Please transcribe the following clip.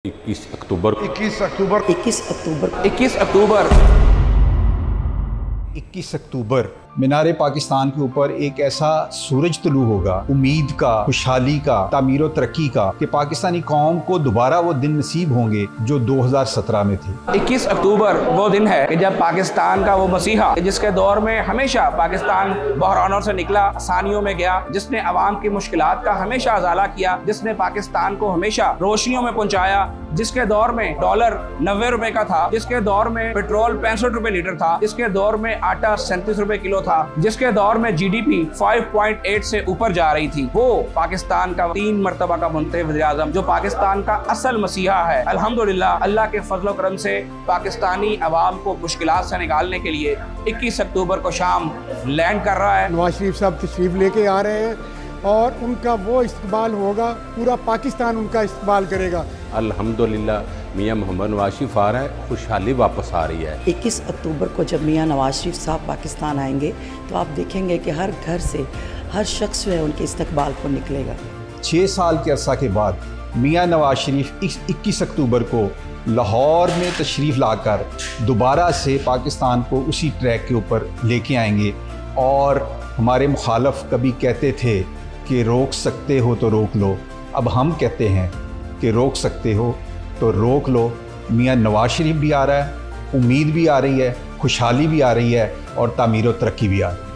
21 अक्टूबर 21 अक्टूबर 21 अक्टूबर 21 अक्टूबर 21 अक्टूबर मीनारे पाकिस्तान के ऊपर एक ऐसा सूरज तुलू होगा, उम्मीद का, खुशहाली का, तामीर और तरक्की का, कि पाकिस्तानी कौम को दोबारा वो दिन नसीब होंगे जो 2017 में थे। 21 अक्टूबर वो दिन है कि जब पाकिस्तान का वो मसीहा, जिसके दौर में हमेशा पाकिस्तान बहरानों से निकला, आसानियों में गया, जिसने अवाम की मुश्किलात का हमेशा अजाला किया, जिसने पाकिस्तान को हमेशा रोशनियों में पहुंचाया, जिसके दौर में डॉलर 90 रुपए का था, जिसके दौर में पेट्रोल 65 रुपए लीटर था, जिसके दौर में आटा 37 रुपए किलो था, जिसके दौर में जीडीपी 5.8 से ऊपर जा रही थी, वो पाकिस्तान का 3 मरतबा का मुंतखब वज़ीर-ए-आज़म, जो पाकिस्तान का असल मसीहा है। अल्हम्दुलिल्लाह, अल्लाह के फजल करम से पाकिस्तानी अवाम को मुश्किलात से निकालने के लिए 21 अक्टूबर को शाम लैंड कर रहा है। नवाज शरीफ साहब तशरीफ लेके आ रहे हैं और उनका वो इस्तकबाल होगा, पूरा पाकिस्तान उनका इस्तकबाल करेगा। अल्हम्दुलिल्लाह मियां मोहम्मद नवाज शरीफ आ रहा है, खुशहाली वापस आ रही है। 21 अक्टूबर को जब मियां नवाज शरीफ साहब पाकिस्तान आएंगे तो आप देखेंगे कि हर घर से हर शख्स जो है उनके इस्तकबाल को निकलेगा। 6 साल के अरसा के बाद मियां नवाज शरीफ 21 अक्टूबर को लाहौर में तशरीफ़ लाकर दोबारा से पाकिस्तान को उसी ट्रैक के ऊपर लेके आएंगे। और हमारे मुखालफ कभी कहते थे कि रोक सकते हो तो रोक लो, अब हम कहते हैं कि रोक सकते हो तो रोक लो। मियां नवाज शरीफ भी आ रहा है, उम्मीद भी आ रही है, खुशहाली भी आ रही है और तामीर और तरक्की भी आ रही है।